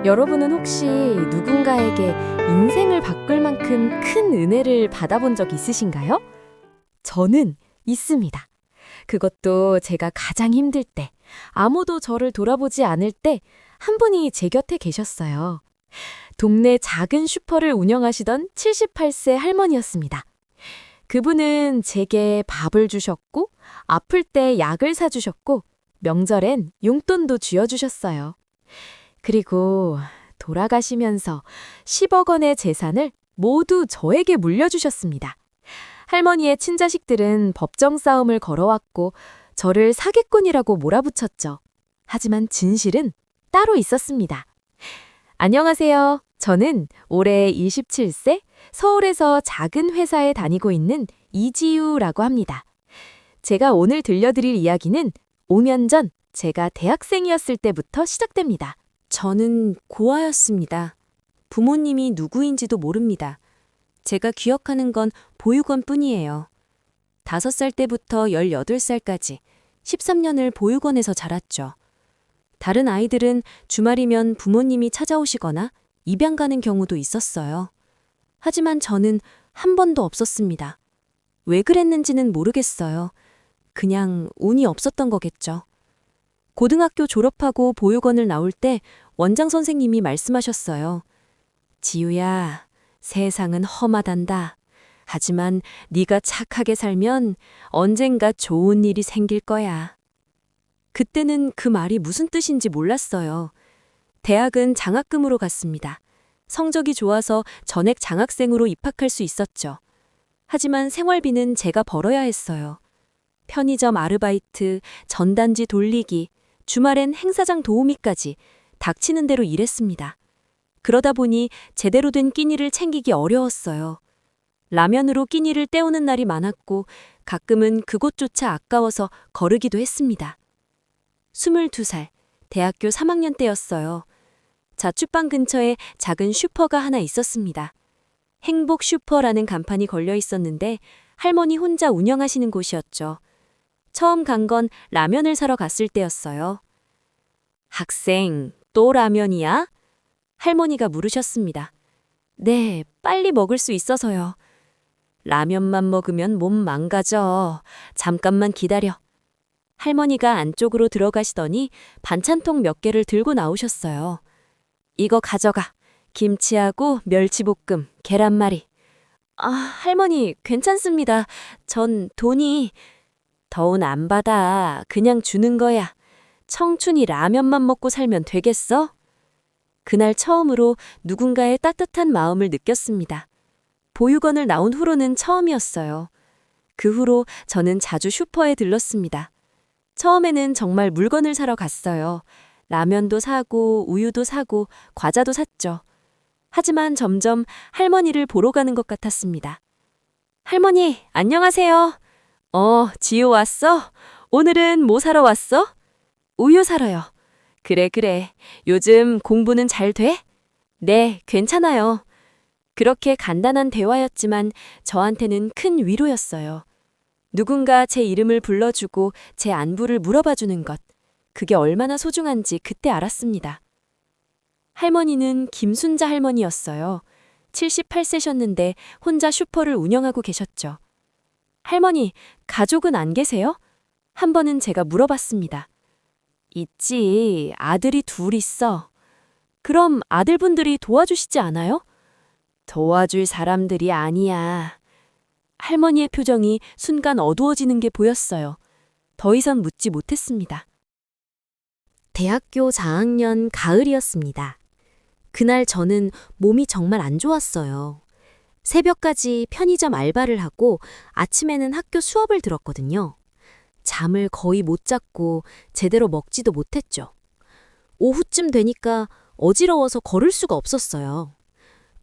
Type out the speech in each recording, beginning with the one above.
여러분은 혹시 누군가에게 인생을 바꿀 만큼 큰 은혜를 받아본 적 있으신가요? 저는 있습니다. 그것도 제가 가장 힘들 때, 아무도 저를 돌아보지 않을 때 한 분이 제 곁에 계셨어요. 동네 작은 슈퍼를 운영하시던 78세 할머니였습니다. 그분은 제게 밥을 주셨고, 아플 때 약을 사주셨고, 명절엔 용돈도 쥐어주셨어요. 그리고 돌아가시면서 10억 원의 재산을 모두 저에게 물려주셨습니다. 할머니의 친자식들은 법정 싸움을 걸어왔고 저를 사기꾼이라고 몰아붙였죠. 하지만 진실은 따로 있었습니다. 안녕하세요. 저는 올해 27세 서울에서 작은 회사에 다니고 있는 이지우라고 합니다. 제가 오늘 들려드릴 이야기는 5년 전 제가 대학생이었을 때부터 시작됩니다. 저는 고아였습니다. 부모님이 누구인지도 모릅니다. 제가 기억하는 건 보육원 뿐이에요. 5살 때부터 18살까지 13년을 보육원에서 자랐죠. 다른 아이들은 주말이면 부모님이 찾아오시거나 입양 가는 경우도 있었어요. 하지만 저는 한 번도 없었습니다. 왜 그랬는지는 모르겠어요. 그냥 운이 없었던 거겠죠. 고등학교 졸업하고 보육원을 나올 때 원장 선생님이 말씀하셨어요. 지우야, 세상은 험하단다. 하지만 네가 착하게 살면 언젠가 좋은 일이 생길 거야. 그때는 그 말이 무슨 뜻인지 몰랐어요. 대학은 장학금으로 갔습니다. 성적이 좋아서 전액 장학생으로 입학할 수 있었죠. 하지만 생활비는 제가 벌어야 했어요. 편의점 아르바이트, 전단지 돌리기, 주말엔 행사장 도우미까지 닥치는 대로 일했습니다. 그러다 보니 제대로 된 끼니를 챙기기 어려웠어요. 라면으로 끼니를 때우는 날이 많았고 가끔은 그곳조차 아까워서 거르기도 했습니다. 22살, 대학교 3학년 때였어요. 자취방 근처에 작은 슈퍼가 하나 있었습니다. 행복 슈퍼라는 간판이 걸려 있었는데 할머니 혼자 운영하시는 곳이었죠. 처음 간 건 라면을 사러 갔을 때였어요. 학생, 또 라면이야? 할머니가 물으셨습니다. 네, 빨리 먹을 수 있어서요. 라면만 먹으면 몸 망가져. 잠깐만 기다려. 할머니가 안쪽으로 들어가시더니 반찬통 몇 개를 들고 나오셨어요. 이거 가져가. 김치하고 멸치볶음, 계란말이. 아, 할머니, 괜찮습니다. 전 돈이... 돈 안 받아. 그냥 주는 거야. 청춘이 라면만 먹고 살면 되겠어? 그날 처음으로 누군가의 따뜻한 마음을 느꼈습니다. 보육원을 나온 후로는 처음이었어요. 그 후로 저는 자주 슈퍼에 들렀습니다. 처음에는 정말 물건을 사러 갔어요. 라면도 사고 우유도 사고 과자도 샀죠. 하지만 점점 할머니를 보러 가는 것 같았습니다. 할머니, 안녕하세요. 지효 왔어? 오늘은 뭐 사러 왔어? 우유 사러요. 그래. 요즘 공부는 잘 돼? 네, 괜찮아요. 그렇게 간단한 대화였지만 저한테는 큰 위로였어요. 누군가 제 이름을 불러주고 제 안부를 물어봐주는 것. 그게 얼마나 소중한지 그때 알았습니다. 할머니는 김순자 할머니였어요. 78세셨는데 혼자 슈퍼를 운영하고 계셨죠. 할머니, 가족은 안 계세요? 한 번은 제가 물어봤습니다. 있지, 아들이 둘 있어. 그럼 아들분들이 도와주시지 않아요? 도와줄 사람들이 아니야. 할머니의 표정이 순간 어두워지는 게 보였어요. 더 이상 묻지 못했습니다. 대학교 4학년 가을이었습니다. 그날 저는 몸이 정말 안 좋았어요. 새벽까지 편의점 알바를 하고 아침에는 학교 수업을 들었거든요. 잠을 거의 못 잤고 제대로 먹지도 못했죠. 오후쯤 되니까 어지러워서 걸을 수가 없었어요.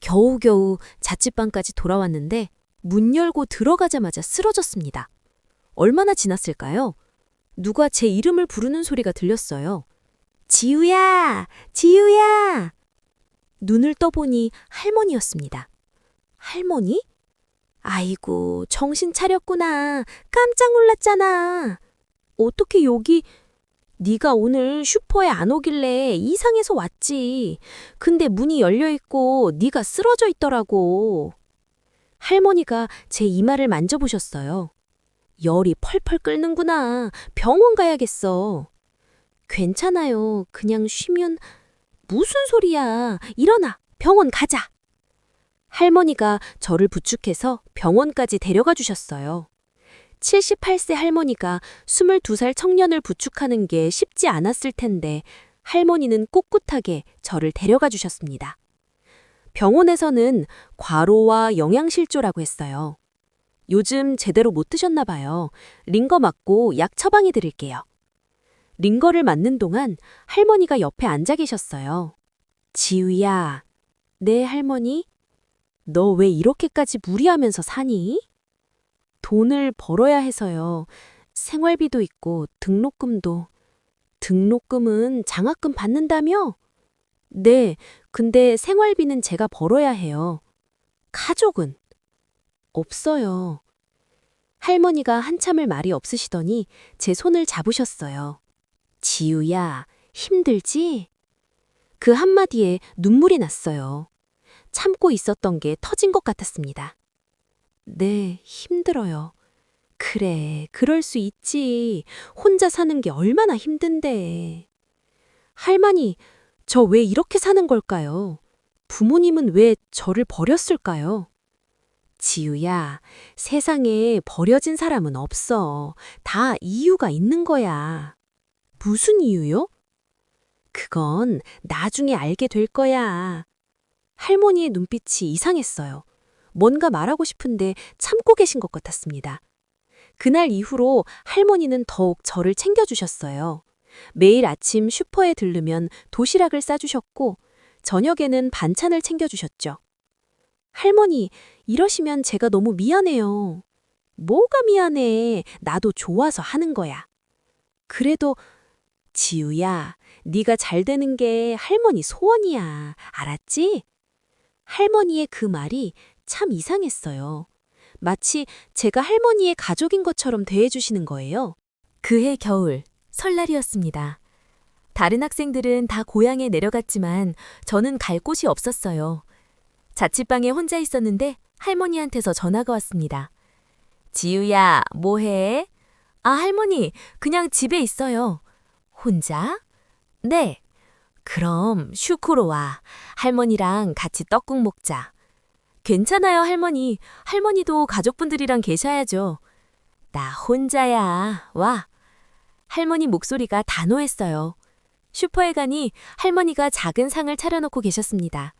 겨우겨우 자취방까지 돌아왔는데 문 열고 들어가자마자 쓰러졌습니다. 얼마나 지났을까요? 누가 제 이름을 부르는 소리가 들렸어요. 지우야! 지우야! 눈을 떠보니 할머니였습니다. 할머니? 아이고, 정신 차렸구나. 깜짝 놀랐잖아. 어떻게 여기... 네가 오늘 슈퍼에 안 오길래 이상해서 왔지. 근데 문이 열려 있고 네가 쓰러져 있더라고. 할머니가 제 이마를 만져보셨어요. 열이 펄펄 끓는구나. 병원 가야겠어. 괜찮아요. 그냥 쉬면. 무슨 소리야. 일어나. 병원 가자. 할머니가 저를 부축해서 병원까지 데려가 주셨어요. 78세 할머니가 22살 청년을 부축하는 게 쉽지 않았을 텐데 할머니는 꿋꿋하게 저를 데려가 주셨습니다. 병원에서는 과로와 영양실조라고 했어요. 요즘 제대로 못 드셨나 봐요. 링거 맞고 약 처방해 드릴게요. 링거를 맞는 동안 할머니가 옆에 앉아 계셨어요. 지우야. 네, 할머니? 너 왜 이렇게까지 무리하면서 사니? 돈을 벌어야 해서요. 생활비도 있고 등록금도. 등록금은 장학금 받는다며? 네, 근데 생활비는 제가 벌어야 해요. 가족은? 없어요. 할머니가 한참을 말이 없으시더니 제 손을 잡으셨어요. 지우야, 힘들지? 그 한마디에 눈물이 났어요. 참고 있었던 게 터진 것 같았습니다. 네, 힘들어요. 그래, 그럴 수 있지. 혼자 사는 게 얼마나 힘든데. 할머니, 저 왜 이렇게 사는 걸까요? 부모님은 왜 저를 버렸을까요? 지우야, 세상에 버려진 사람은 없어. 다 이유가 있는 거야. 무슨 이유요? 그건 나중에 알게 될 거야. 할머니의 눈빛이 이상했어요. 뭔가 말하고 싶은데 참고 계신 것 같았습니다. 그날 이후로 할머니는 더욱 저를 챙겨주셨어요. 매일 아침 슈퍼에 들르면 도시락을 싸주셨고 저녁에는 반찬을 챙겨주셨죠. 할머니, 이러시면 제가 너무 미안해요. 뭐가 미안해. 나도 좋아서 하는 거야. 그래도 지우야, 네가 잘 되는 게 할머니 소원이야. 알았지? 할머니의 그 말이 참 이상했어요. 마치 제가 할머니의 가족인 것처럼 대해주시는 거예요. 그해 겨울, 설날이었습니다. 다른 학생들은 다 고향에 내려갔지만 저는 갈 곳이 없었어요. 자취방에 혼자 있었는데 할머니한테서 전화가 왔습니다. 지우야, 뭐해? 아, 할머니, 그냥 집에 있어요. 혼자? 네. 그럼 슈크로 와. 할머니랑 같이 떡국 먹자. 괜찮아요, 할머니. 할머니도 가족분들이랑 계셔야죠. 나 혼자야. 와. 할머니 목소리가 단호했어요. 슈퍼에 가니 할머니가 작은 상을 차려놓고 계셨습니다.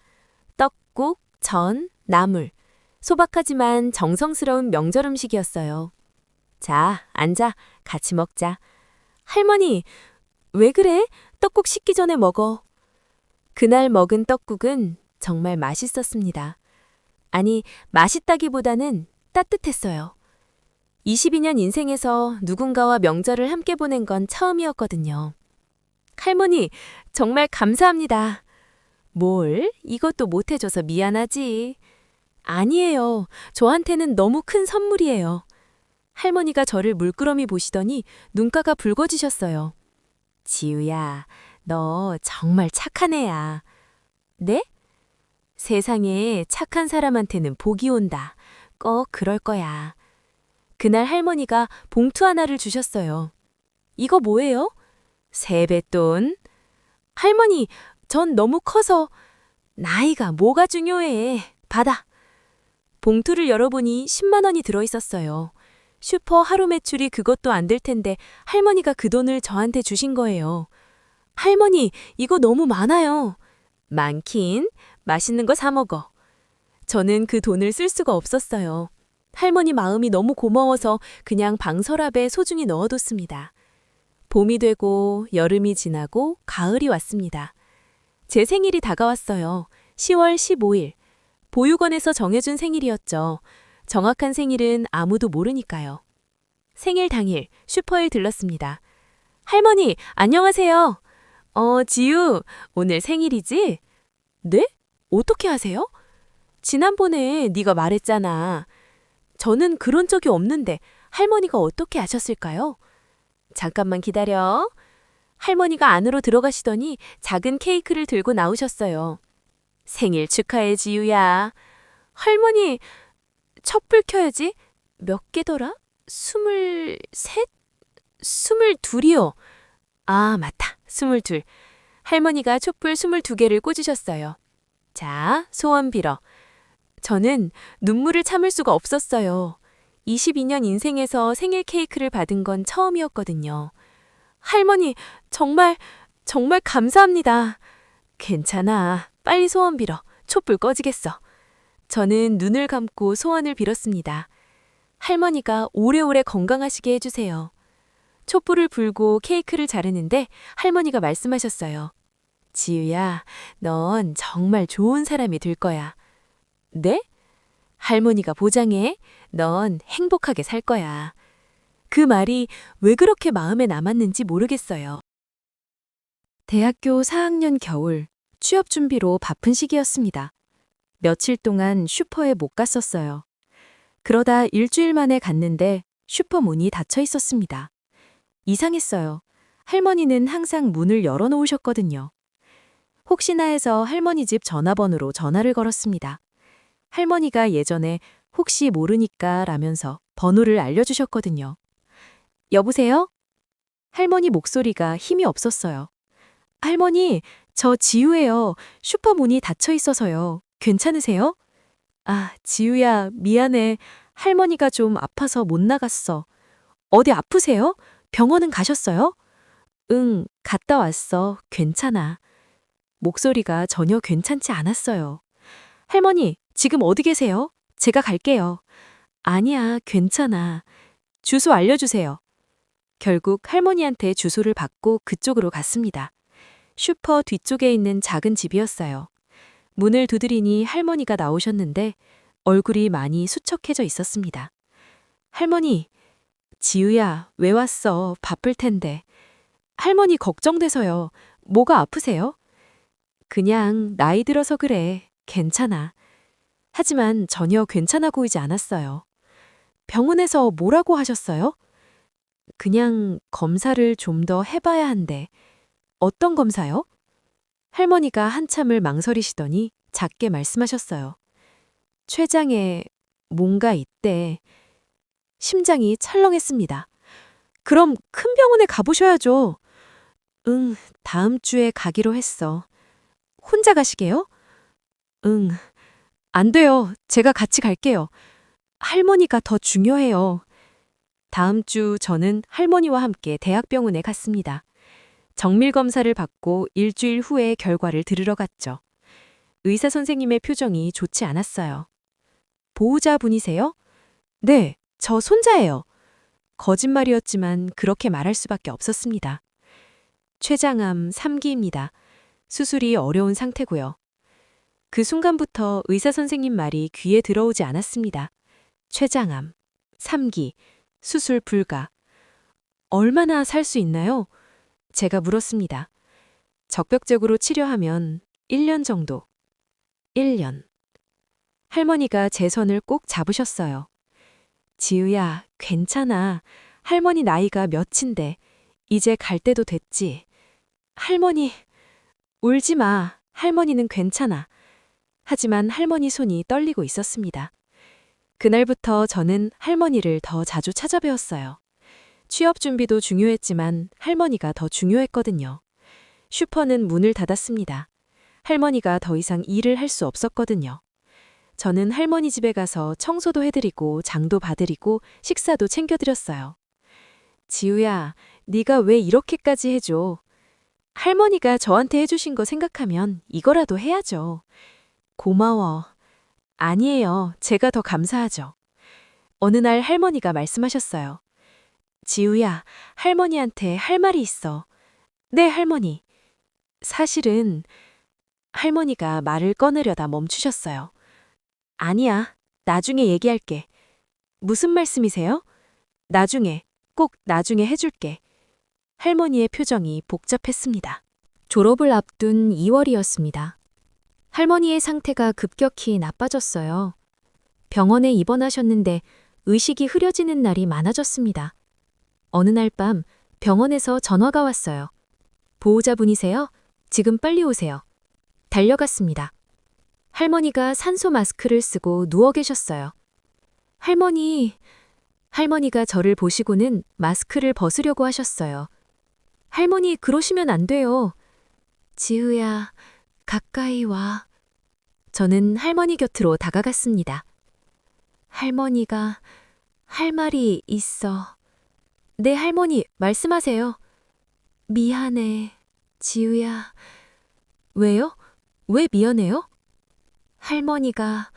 떡국, 전, 나물. 소박하지만 정성스러운 명절 음식이었어요. 자, 앉아. 같이 먹자. 할머니, 왜 그래? 떡국 식기 전에 먹어. 그날 먹은 떡국은 정말 맛있었습니다. 아니, 맛있다기보다는 따뜻했어요. 22년 인생에서 누군가와 명절을 함께 보낸 건 처음이었거든요. 할머니, 정말 감사합니다. 뭘? 이것도 못해줘서 미안하지. 아니에요. 저한테는 너무 큰 선물이에요. 할머니가 저를 물끄러미 보시더니 눈가가 붉어지셨어요. 지우야, 너 정말 착한 애야. 네? 세상에 착한 사람한테는 복이 온다. 꼭 그럴 거야. 그날 할머니가 봉투 하나를 주셨어요. 이거 뭐예요? 세뱃돈. 할머니, 전 너무 커서. 나이가 뭐가 중요해. 받아. 봉투를 열어보니 10만 원이 들어있었어요. 슈퍼 하루 매출이 그것도 안 될 텐데 할머니가 그 돈을 저한테 주신 거예요. 할머니, 이거 너무 많아요. 많긴. 맛있는 거 사 먹어. 저는 그 돈을 쓸 수가 없었어요. 할머니 마음이 너무 고마워서 그냥 방 서랍에 소중히 넣어뒀습니다. 봄이 되고 여름이 지나고 가을이 왔습니다. 제 생일이 다가왔어요. 10월 15일. 보육원에서 정해준 생일이었죠. 정확한 생일은 아무도 모르니까요. 생일 당일 슈퍼에 들렀습니다. 할머니, 안녕하세요. 지우, 오늘 생일이지? 네? 어떻게 아세요? 지난번에 네가 말했잖아. 저는 그런 적이 없는데 할머니가 어떻게 아셨을까요? 잠깐만 기다려. 할머니가 안으로 들어가시더니 작은 케이크를 들고 나오셨어요. 생일 축하해, 지우야. 할머니, 촛불 켜야지. 몇 개더라? 23? 22이요. 아, 맞다. 22. 할머니가 촛불 22개를 꽂으셨어요. 자, 소원 빌어. 저는 눈물을 참을 수가 없었어요. 22년 인생에서 생일 케이크를 받은 건 처음이었거든요. 할머니, 정말 감사합니다. 괜찮아. 빨리 소원 빌어. 촛불 꺼지겠어. 저는 눈을 감고 소원을 빌었습니다. 할머니가 오래오래 건강하시게 해주세요. 촛불을 불고 케이크를 자르는데 할머니가 말씀하셨어요. 지우야, 넌 정말 좋은 사람이 될 거야. 네? 할머니가 보장해. 넌 행복하게 살 거야. 그 말이 왜 그렇게 마음에 남았는지 모르겠어요. 대학교 4학년 겨울, 취업 준비로 바쁜 시기였습니다. 며칠 동안 슈퍼에 못 갔었어요. 그러다 일주일 만에 갔는데 슈퍼 문이 닫혀 있었습니다. 이상했어요. 할머니는 항상 문을 열어놓으셨거든요. 혹시나 해서 할머니 집 전화번호로 전화를 걸었습니다. 할머니가 예전에 혹시 모르니까 라면서 번호를 알려주셨거든요. 여보세요? 할머니 목소리가 힘이 없었어요. 할머니, 저 지우예요. 슈퍼 문이 닫혀 있어서요. 괜찮으세요? 아, 지우야, 미안해. 할머니가 좀 아파서 못 나갔어. 어디 아프세요? 병원은 가셨어요? 응, 갔다 왔어. 괜찮아. 목소리가 전혀 괜찮지 않았어요. 할머니, 지금 어디 계세요? 제가 갈게요. 아니야, 괜찮아. 주소 알려주세요. 결국 할머니한테 주소를 받고 그쪽으로 갔습니다. 슈퍼 뒤쪽에 있는 작은 집이었어요. 문을 두드리니 할머니가 나오셨는데 얼굴이 많이 수척해져 있었습니다. 할머니, 지우야, 왜 왔어? 바쁠 텐데. 할머니 걱정돼서요. 뭐가 아프세요? 그냥 나이 들어서 그래. 괜찮아. 하지만 전혀 괜찮아 보이지 않았어요. 병원에서 뭐라고 하셨어요? 그냥 검사를 좀 더 해봐야 한대. 어떤 검사요? 할머니가 한참을 망설이시더니 작게 말씀하셨어요. 췌장에 뭔가 있대. 심장이 철렁했습니다. 그럼 큰 병원에 가보셔야죠. 응, 다음 주에 가기로 했어. 혼자 가시게요? 응, 안 돼요. 제가 같이 갈게요. 할머니가 더 중요해요. 다음 주 저는 할머니와 함께 대학병원에 갔습니다. 정밀 검사를 받고 일주일 후에 결과를 들으러 갔죠. 의사 선생님의 표정이 좋지 않았어요. 보호자분이세요? 네, 저 손자예요. 거짓말이었지만 그렇게 말할 수밖에 없었습니다. 췌장암 3기입니다. 수술이 어려운 상태고요. 그 순간부터 의사 선생님 말이 귀에 들어오지 않았습니다. 췌장암 3기, 수술 불가. 얼마나 살 수 있나요? 제가 물었습니다. 적극적으로 치료하면 1년 정도. 1년. 할머니가 제 손을 꼭 잡으셨어요. 지우야, 괜찮아. 할머니 나이가 몇인데 이제 갈 때도 됐지. 할머니, 울지 마. 할머니는 괜찮아. 하지만 할머니 손이 떨리고 있었습니다. 그날부터 저는 할머니를 더 자주 찾아뵈었어요. 취업 준비도 중요했지만 할머니가 더 중요했거든요. 슈퍼는 문을 닫았습니다. 할머니가 더 이상 일을 할 수 없었거든요. 저는 할머니 집에 가서 청소도 해드리고 장도 봐드리고 식사도 챙겨드렸어요. 지우야, 네가 왜 이렇게까지 해줘? 할머니가 저한테 해주신 거 생각하면 이거라도 해야죠. 고마워. 아니에요. 제가 더 감사하죠. 어느 날 할머니가 말씀하셨어요. 지우야, 할머니한테 할 말이 있어. 네, 할머니. 사실은 할머니가 말을 꺼내려다 멈추셨어요. 아니야, 나중에 얘기할게. 무슨 말씀이세요? 나중에, 꼭 나중에 해줄게. 할머니의 표정이 복잡했습니다. 졸업을 앞둔 2월이었습니다. 할머니의 상태가 급격히 나빠졌어요. 병원에 입원하셨는데 의식이 흐려지는 날이 많아졌습니다. 어느 날 밤 병원에서 전화가 왔어요. 보호자분이세요? 지금 빨리 오세요. 달려갔습니다. 할머니가 산소 마스크를 쓰고 누워 계셨어요. 할머니가 저를 보시고는 마스크를 벗으려고 하셨어요. 할머니, 그러시면 안 돼요. 지우야, 가까이 와. 저는 할머니 곁으로 다가갔습니다. 할머니가 할 말이 있어. 네, 할머니, 말씀하세요. 미안해, 지우야. 왜요? 왜 미안해요? 할머니가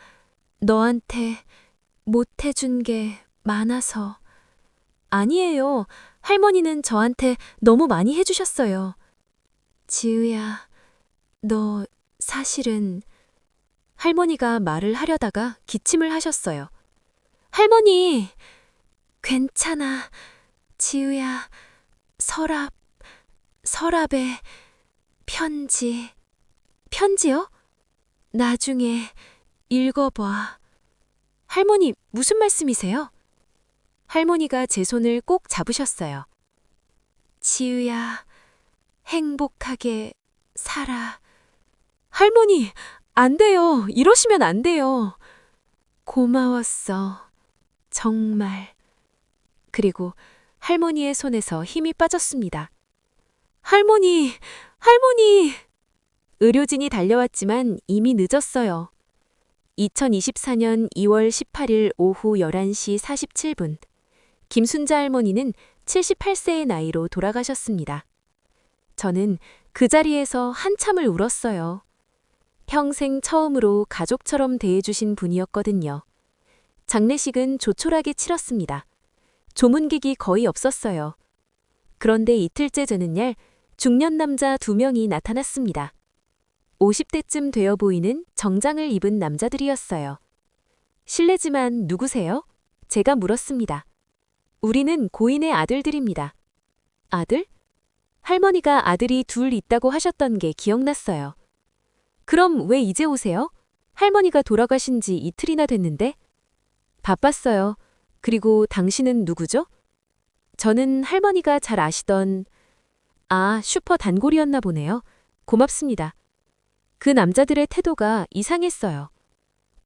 너한테 못해준 게 많아서. 아니에요. 할머니는 저한테 너무 많이 해주셨어요. 지우야, 너 사실은. 할머니가 말을 하려다가 기침을 하셨어요. 할머니, 괜찮아. 지우야, 서랍에 편지. 편지요? 나중에 읽어봐. 할머니, 무슨 말씀이세요? 할머니가 제 손을 꼭 잡으셨어요. 지우야, 행복하게 살아. 할머니, 안 돼요. 이러시면 안 돼요. 고마웠어. 정말. 그리고 할머니의 손에서 힘이 빠졌습니다. 할머니! 의료진이 달려왔지만 이미 늦었어요. 2024년 2월 18일 오후 11시 47분. 김순자 할머니는 78세의 나이로 돌아가셨습니다. 저는 그 자리에서 한참을 울었어요. 평생 처음으로 가족처럼 대해주신 분이었거든요. 장례식은 조촐하게 치렀습니다. 조문객이 거의 없었어요. 그런데 이틀째 되는 날 중년 남자 2명이 나타났습니다. 50대쯤 되어 보이는 정장을 입은 남자들이었어요. 실례지만 누구세요? 제가 물었습니다. 우리는 고인의 아들들입니다. 아들? 할머니가 아들이 둘 있다고 하셨던 게 기억났어요. 그럼 왜 이제 오세요? 할머니가 돌아가신 지 이틀이나 됐는데? 바빴어요. 그리고 당신은 누구죠? 저는 할머니가 잘 아시던 슈퍼 단골이었나 보네요. 고맙습니다. 그 남자들의 태도가 이상했어요.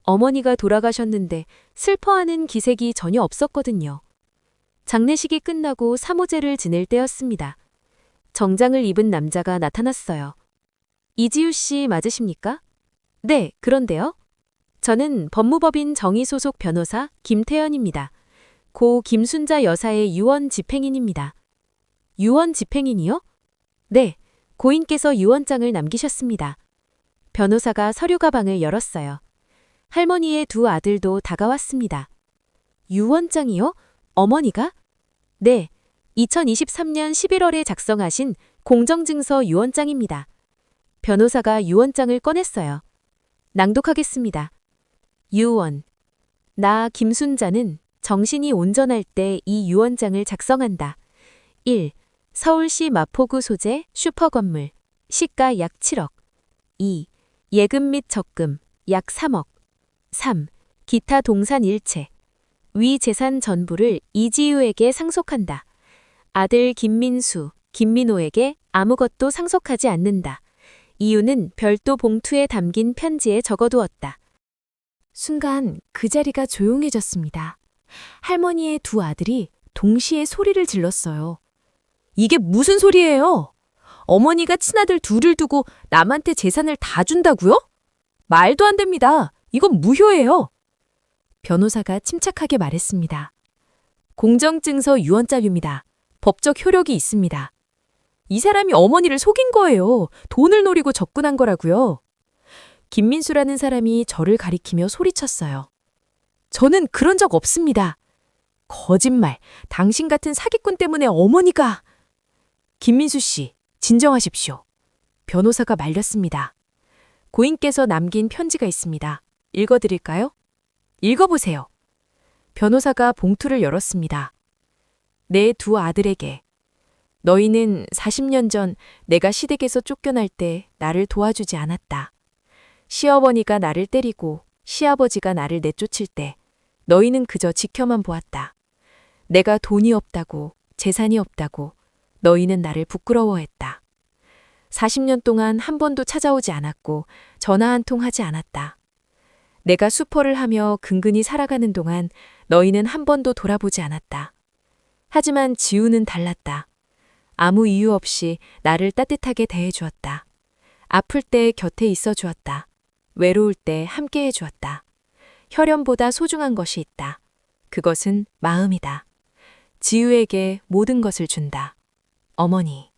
어머니가 돌아가셨는데 슬퍼하는 기색이 전혀 없었거든요. 장례식이 끝나고 사모제를 지낼 때였습니다. 정장을 입은 남자가 나타났어요. 이지우 씨 맞으십니까? 네, 그런데요. 저는 법무법인 정의 소속 변호사 김태연입니다. 고 김순자 여사의 유언 집행인입니다. 유언 집행인이요? 네, 고인께서 유언장을 남기셨습니다. 변호사가 서류 가방을 열었어요. 할머니의 2 아들도 다가왔습니다. 유언장이요? 어머니가? 네, 2023년 11월에 작성하신 공정증서 유언장입니다. 변호사가 유언장을 꺼냈어요. 낭독하겠습니다. 유언. 나 김순자는 정신이 온전할 때 이 유언장을 작성한다. 1. 서울시 마포구 소재 슈퍼 건물. 시가 약 7억. 2. 예금 및 적금 약 3억. 3. 기타 동산 일체. 위 재산 전부를 이지우에게 상속한다. 아들 김민수, 김민호에게 아무것도 상속하지 않는다. 이유는 별도 봉투에 담긴 편지에 적어두었다. 순간 그 자리가 조용해졌습니다. 할머니의 2 아들이 동시에 소리를 질렀어요. 이게 무슨 소리예요? 어머니가 친아들 2을 두고 남한테 재산을 다 준다고요? 말도 안 됩니다. 이건 무효예요. 변호사가 침착하게 말했습니다. 공정증서 유언장입니다. 법적 효력이 있습니다. 이 사람이 어머니를 속인 거예요. 돈을 노리고 접근한 거라고요. 김민수라는 사람이 저를 가리키며 소리쳤어요. 저는 그런 적 없습니다. 거짓말. 당신 같은 사기꾼 때문에 어머니가. 김민수 씨, 진정하십시오. 변호사가 말렸습니다. 고인께서 남긴 편지가 있습니다. 읽어드릴까요? 읽어보세요. 변호사가 봉투를 열었습니다. 내 2 아들에게. 너희는 40년 전 내가 시댁에서 쫓겨날 때 나를 도와주지 않았다. 시어머니가 나를 때리고 시아버지가 나를 내쫓을 때 너희는 그저 지켜만 보았다. 내가 돈이 없다고, 재산이 없다고 너희는 나를 부끄러워했다. 40년 동안 한 번도 찾아오지 않았고 전화 한 통 하지 않았다. 내가 수포를 하며 근근히 살아가는 동안 너희는 한 번도 돌아보지 않았다. 하지만 지우는 달랐다. 아무 이유 없이 나를 따뜻하게 대해주었다. 아플 때 곁에 있어 주었다. 외로울 때 함께 해주었다. 혈연보다 소중한 것이 있다. 그것은 마음이다. 지우에게 모든 것을 준다. 어머니.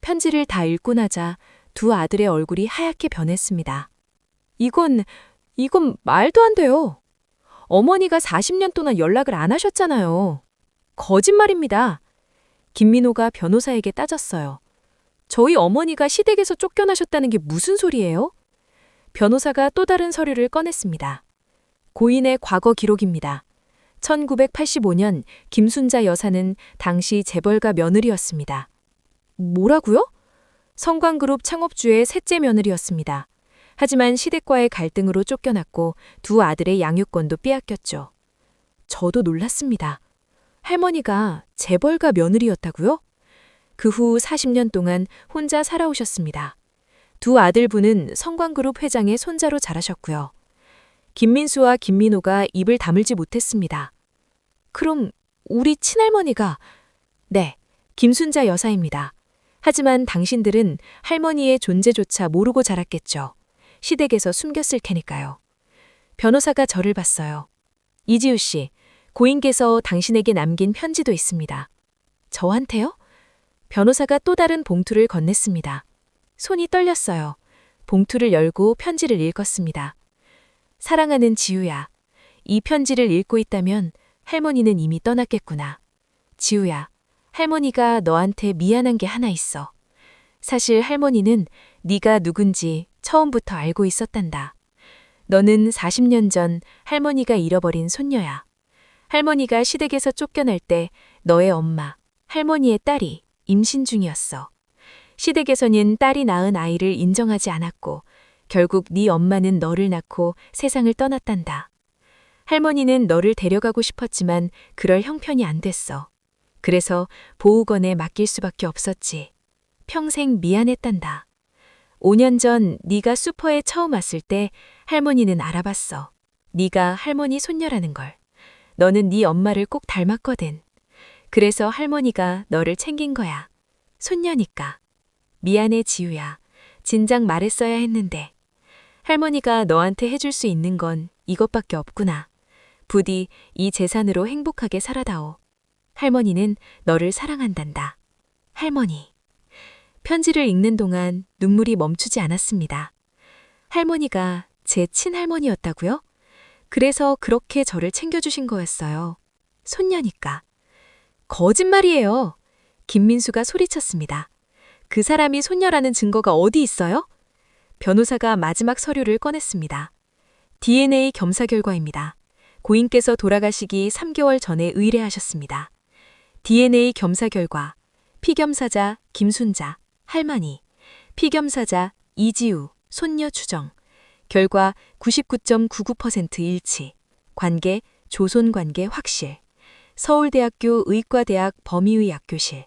편지를 다 읽고 나자 두 아들의 얼굴이 하얗게 변했습니다. 이건 말도 안 돼요. 어머니가 40년 동안 연락을 안 하셨잖아요. 거짓말입니다. 김민호가 변호사에게 따졌어요. 저희 어머니가 시댁에서 쫓겨나셨다는 게 무슨 소리예요? 변호사가 또 다른 서류를 꺼냈습니다. 고인의 과거 기록입니다. 1985년 김순자 여사는 당시 재벌가 며느리였습니다. 뭐라고요? 성광그룹 창업주의 셋째 며느리였습니다. 하지만 시댁과의 갈등으로 쫓겨났고 두 아들의 양육권도 빼앗겼죠. 저도 놀랐습니다. 할머니가 재벌가 며느리였다고요? 그 후 40년 동안 혼자 살아오셨습니다. 두 아들분은 성광그룹 회장의 손자로 자라셨고요. 김민수와 김민호가 입을 다물지 못했습니다. 그럼 우리 친할머니가... 네, 김순자 여사입니다. 하지만 당신들은 할머니의 존재조차 모르고 자랐겠죠. 시댁에서 숨겼을 테니까요. 변호사가 저를 봤어요. 이지우 씨, 고인께서 당신에게 남긴 편지도 있습니다. 저한테요? 변호사가 또 다른 봉투를 건넸습니다. 손이 떨렸어요. 봉투를 열고 편지를 읽었습니다. 사랑하는 지우야, 이 편지를 읽고 있다면 할머니는 이미 떠났겠구나. 지우야, 할머니가 너한테 미안한 게 하나 있어. 사실 할머니는 네가 누군지 처음부터 알고 있었단다. 너는 40년 전 할머니가 잃어버린 손녀야. 할머니가 시댁에서 쫓겨날 때 너의 엄마, 할머니의 딸이 임신 중이었어. 시댁에서는 딸이 낳은 아이를 인정하지 않았고 결국 네 엄마는 너를 낳고 세상을 떠났단다. 할머니는 너를 데려가고 싶었지만 그럴 형편이 안 됐어. 그래서 보호건에 맡길 수밖에 없었지. 평생 미안했단다. 5년 전 네가 슈퍼에 처음 왔을 때 할머니는 알아봤어. 네가 할머니 손녀라는 걸. 너는 네 엄마를 꼭 닮았거든. 그래서 할머니가 너를 챙긴 거야. 손녀니까. 미안해 지우야. 진작 말했어야 했는데. 할머니가 너한테 해줄 수 있는 건 이것밖에 없구나. 부디 이 재산으로 행복하게 살아다오. 할머니는 너를 사랑한단다. 할머니. 편지를 읽는 동안 눈물이 멈추지 않았습니다. 할머니가 제 친할머니였다고요? 그래서 그렇게 저를 챙겨주신 거였어요. 손녀니까. 거짓말이에요. 김민수가 소리쳤습니다. 그 사람이 손녀라는 증거가 어디 있어요? 변호사가 마지막 서류를 꺼냈습니다. DNA 검사 결과입니다. 고인께서 돌아가시기 3개월 전에 의뢰하셨습니다. DNA 검사 결과 피겸사자 김순자, 할머니, 피겸사자 이지우, 손녀 추정. 결과 99.99% 일치. 관계, 조손관계 확실. 서울대학교 의과대학 범위의학교실.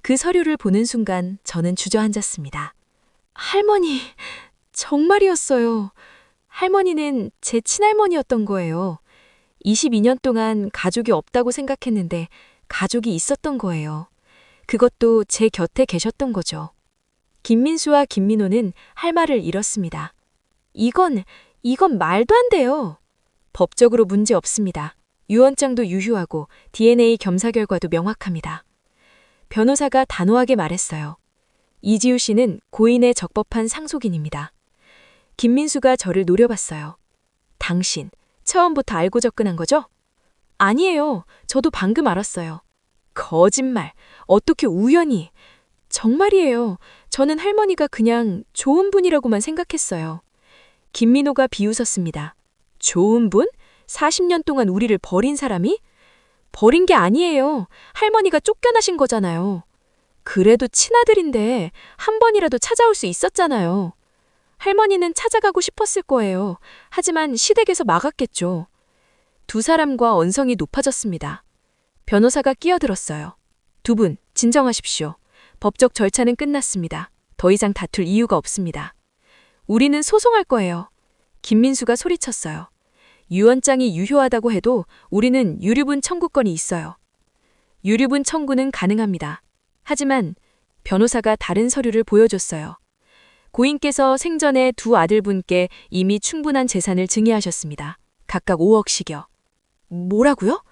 그 서류를 보는 순간 저는 주저앉았습니다. 할머니, 정말이었어요. 할머니는 제 친할머니였던 거예요. 22년 동안 가족이 없다고 생각했는데 가족이 있었던 거예요. 그것도 제 곁에 계셨던 거죠. 김민수와 김민호는 할 말을 잃었습니다. 이건 말도 안 돼요. 법적으로 문제 없습니다. 유언장도 유효하고 DNA 검사 결과도 명확합니다. 변호사가 단호하게 말했어요. 이지우 씨는 고인의 적법한 상속인입니다. 김민수가 저를 노려봤어요. 당신, 처음부터 알고 접근한 거죠? 아니에요. 저도 방금 알았어요. 거짓말. 어떻게 우연히. 정말이에요. 저는 할머니가 그냥 좋은 분이라고만 생각했어요. 김민호가 비웃었습니다. 좋은 분? 40년 동안 우리를 버린 사람이? 버린 게 아니에요. 할머니가 쫓겨나신 거잖아요. 그래도 친아들인데 한 번이라도 찾아올 수 있었잖아요. 할머니는 찾아가고 싶었을 거예요. 하지만 시댁에서 막았겠죠. 두 사람과 언성이 높아졌습니다. 변호사가 끼어들었어요. 두 분, 진정하십시오. 법적 절차는 끝났습니다. 더 이상 다툴 이유가 없습니다. 우리는 소송할 거예요. 김민수가 소리쳤어요. 유언장이 유효하다고 해도 우리는 유류분 청구권이 있어요. 유류분 청구는 가능합니다. 하지만 변호사가 다른 서류를 보여줬어요. 고인께서 생전에 두 아들분께 이미 충분한 재산을 증여하셨습니다. 각각 5억씩이요. 뭐라고요?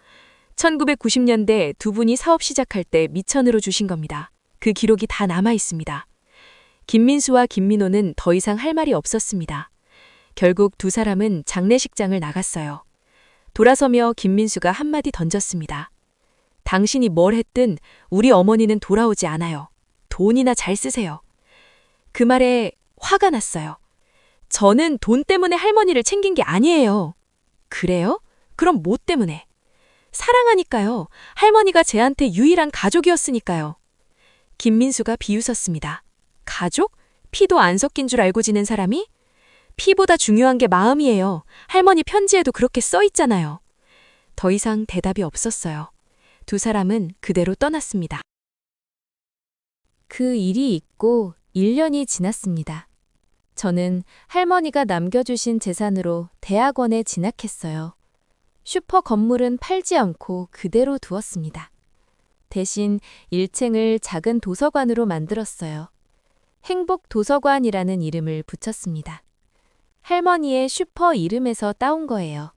1990년대 두 분이 사업 시작할 때 미천으로 주신 겁니다. 그 기록이 다 남아 있습니다. 김민수와 김민호는 더 이상 할 말이 없었습니다. 결국 두 사람은 장례식장을 나갔어요. 돌아서며 김민수가 한마디 던졌습니다. 당신이 뭘 했든 우리 어머니는 돌아오지 않아요. 돈이나 잘 쓰세요. 그 말에 화가 났어요. 저는 돈 때문에 할머니를 챙긴 게 아니에요. 그래요? 그럼 뭐 때문에? 사랑하니까요. 할머니가 제한테 유일한 가족이었으니까요. 김민수가 비웃었습니다. 가족? 피도 안 섞인 줄 알고 지낸 사람이? 피보다 중요한 게 마음이에요. 할머니 편지에도 그렇게 써 있잖아요. 더 이상 대답이 없었어요. 두 사람은 그대로 떠났습니다. 그 일이 있고 1년이 지났습니다. 저는 할머니가 남겨주신 재산으로 대학원에 진학했어요. 슈퍼 건물은 팔지 않고 그대로 두었습니다. 대신 1층을 작은 도서관으로 만들었어요. 행복 도서관이라는 이름을 붙였습니다. 할머니의 슈퍼 이름에서 따온 거예요.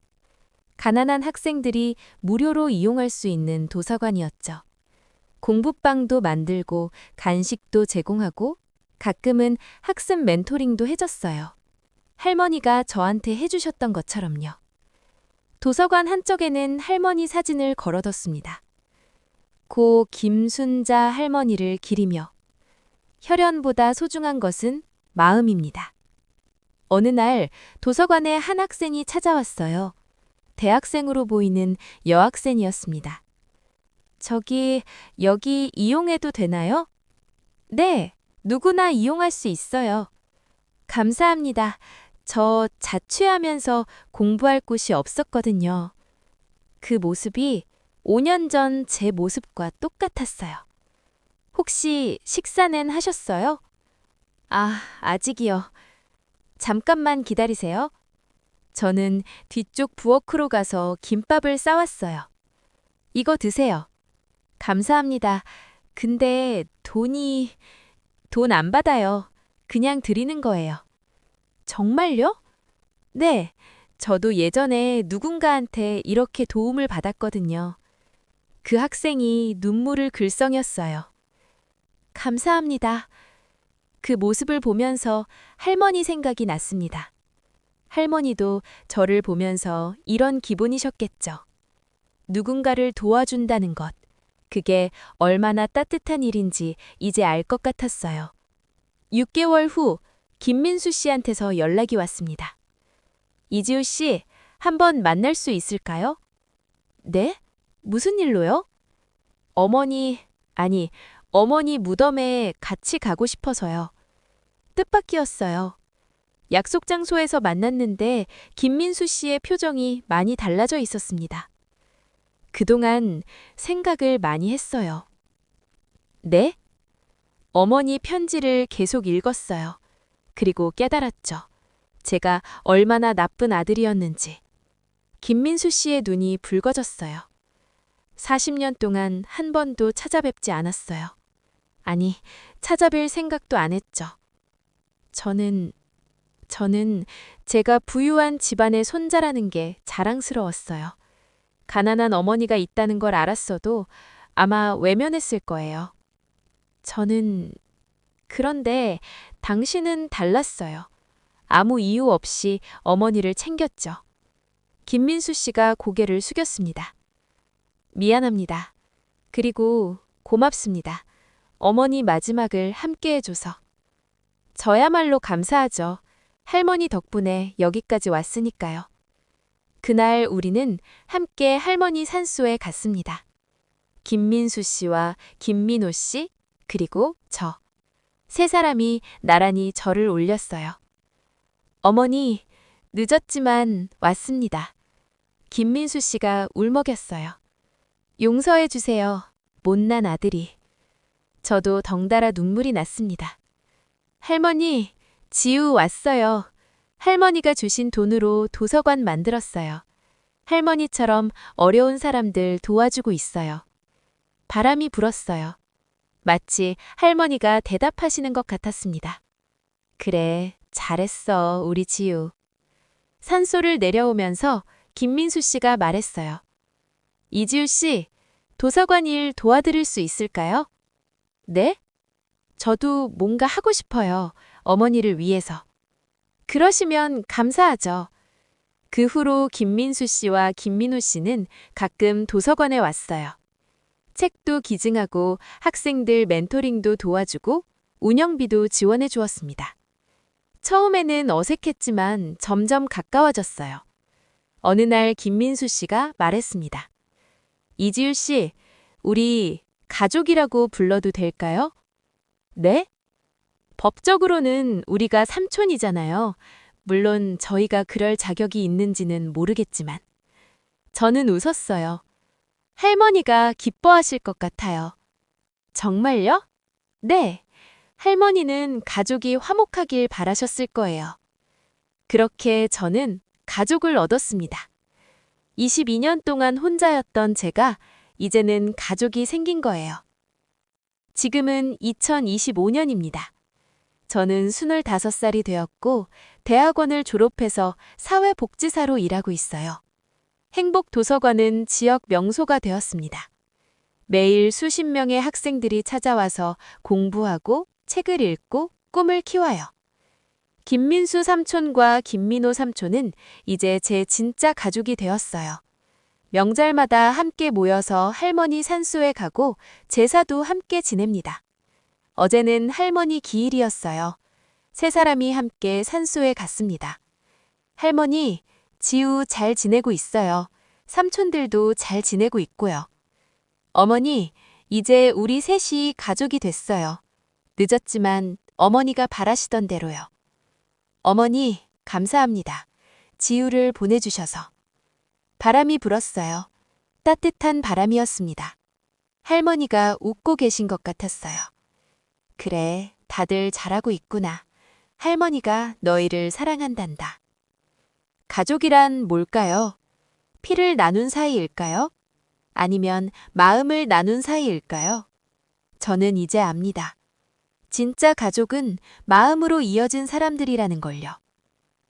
가난한 학생들이 무료로 이용할 수 있는 도서관이었죠. 공부방도 만들고 간식도 제공하고 가끔은 학습 멘토링도 해줬어요. 할머니가 저한테 해주셨던 것처럼요. 도서관 한쪽에는 할머니 사진을 걸어뒀습니다. 고 김순자 할머니를 기리며 혈연보다 소중한 것은 마음입니다. 어느 날 도서관에 한 학생이 찾아왔어요. 대학생으로 보이는 여학생이었습니다. 여기 이용해도 되나요? 네, 누구나 이용할 수 있어요. 감사합니다. 저 자취하면서 공부할 곳이 없었거든요. 그 모습이 5년 전 제 모습과 똑같았어요. 혹시 식사는 하셨어요? 아직이요. 잠깐만 기다리세요. 저는 뒤쪽 부엌으로 가서 김밥을 싸왔어요. 이거 드세요. 감사합니다. 근데 돈 안 받아요. 그냥 드리는 거예요. 정말요? 네, 저도 예전에 누군가한테 이렇게 도움을 받았거든요. 그 학생이 눈물을 글썽였어요. 감사합니다. 그 모습을 보면서 할머니 생각이 났습니다. 할머니도 저를 보면서 이런 기분이셨겠죠. 누군가를 도와준다는 것, 그게 얼마나 따뜻한 일인지 이제 알 것 같았어요. 6개월 후 김민수 씨한테서 연락이 왔습니다. 이지우 씨, 한번 만날 수 있을까요? 네? 무슨 일로요? 어머니 무덤에 같이 가고 싶어서요. 뜻밖이었어요. 약속 장소에서 만났는데 김민수 씨의 표정이 많이 달라져 있었습니다. 그동안 생각을 많이 했어요. 네? 어머니 편지를 계속 읽었어요. 그리고 깨달았죠. 제가 얼마나 나쁜 아들이었는지. 김민수 씨의 눈이 붉어졌어요. 40년 동안 한 번도 찾아뵙지 않았어요. 아니, 찾아뵐 생각도 안 했죠. 저는 제가 부유한 집안의 손자라는 게 자랑스러웠어요. 가난한 어머니가 있다는 걸 알았어도 아마 외면했을 거예요. 그런데 당신은 달랐어요. 아무 이유 없이 어머니를 챙겼죠. 김민수 씨가 고개를 숙였습니다. 미안합니다. 그리고 고맙습니다. 어머니 마지막을 함께 해줘서. 저야말로 감사하죠. 할머니 덕분에 여기까지 왔으니까요. 그날 우리는 함께 할머니 산소에 갔습니다. 김민수 씨와 김민호 씨, 그리고 저. 세 사람이 나란히 절을 올렸어요. 어머니, 늦었지만 왔습니다. 김민수 씨가 울먹였어요. 용서해 주세요. 못난 아들이. 저도 덩달아 눈물이 났습니다. 할머니, 지우 왔어요. 할머니가 주신 돈으로 도서관 만들었어요. 할머니처럼 어려운 사람들 도와주고 있어요. 바람이 불었어요. 마치 할머니가 대답하시는 것 같았습니다. 그래, 잘했어, 우리 지우. 산소를 내려오면서 김민수 씨가 말했어요. 이지우 씨, 도서관 일 도와드릴 수 있을까요? 네? 저도 뭔가 하고 싶어요. 어머니를 위해서. 그러시면 감사하죠. 그 후로 김민수 씨와 김민호 씨는 가끔 도서관에 왔어요. 책도 기증하고 학생들 멘토링도 도와주고 운영비도 지원해 주었습니다. 처음에는 어색했지만 점점 가까워졌어요. 어느 날 김민수 씨가 말했습니다. 이지우 씨, 우리 가족이라고 불러도 될까요? 네? 법적으로는 우리가 삼촌이잖아요. 물론 저희가 그럴 자격이 있는지는 모르겠지만. 저는 웃었어요. 할머니가 기뻐하실 것 같아요. 정말요? 네. 할머니는 가족이 화목하길 바라셨을 거예요. 그렇게 저는 가족을 얻었습니다. 22년 동안 혼자였던 제가 이제는 가족이 생긴 거예요. 지금은 2025년입니다. 저는 25살이 되었고 대학원을 졸업해서 사회복지사로 일하고 있어요. 행복도서관은 지역 명소가 되었습니다. 매일 수십 명의 학생들이 찾아와서 공부하고 책을 읽고 꿈을 키워요. 김민수 삼촌과 김민호 삼촌은 이제 제 진짜 가족이 되었어요. 명절마다 함께 모여서 할머니 산소에 가고 제사도 함께 지냅니다. 어제는 할머니 기일이었어요. 세 사람이 함께 산소에 갔습니다. 할머니, 지우 잘 지내고 있어요. 삼촌들도 잘 지내고 있고요. 어머니, 이제 우리 셋이 가족이 됐어요. 늦었지만 어머니가 바라시던 대로요. 어머니, 감사합니다. 지우를 보내주셔서. 바람이 불었어요. 따뜻한 바람이었습니다. 할머니가 웃고 계신 것 같았어요. 그래, 다들 잘하고 있구나. 할머니가 너희를 사랑한단다. 가족이란 뭘까요? 피를 나눈 사이일까요? 아니면 마음을 나눈 사이일까요? 저는 이제 압니다. 진짜 가족은 마음으로 이어진 사람들이라는 걸요.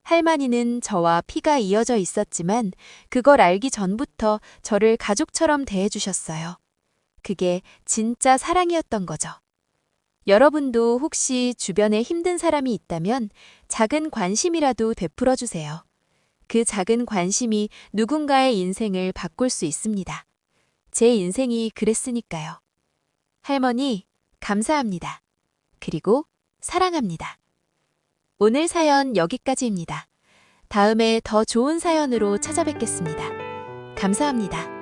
할머니는 저와 피가 이어져 있었지만 그걸 알기 전부터 저를 가족처럼 대해주셨어요. 그게 진짜 사랑이었던 거죠. 여러분도 혹시 주변에 힘든 사람이 있다면 작은 관심이라도 베풀어 주세요. 그 작은 관심이 누군가의 인생을 바꿀 수 있습니다. 제 인생이 그랬으니까요. 할머니, 감사합니다. 그리고 사랑합니다. 오늘 사연 여기까지입니다. 다음에 더 좋은 사연으로 찾아뵙겠습니다. 감사합니다.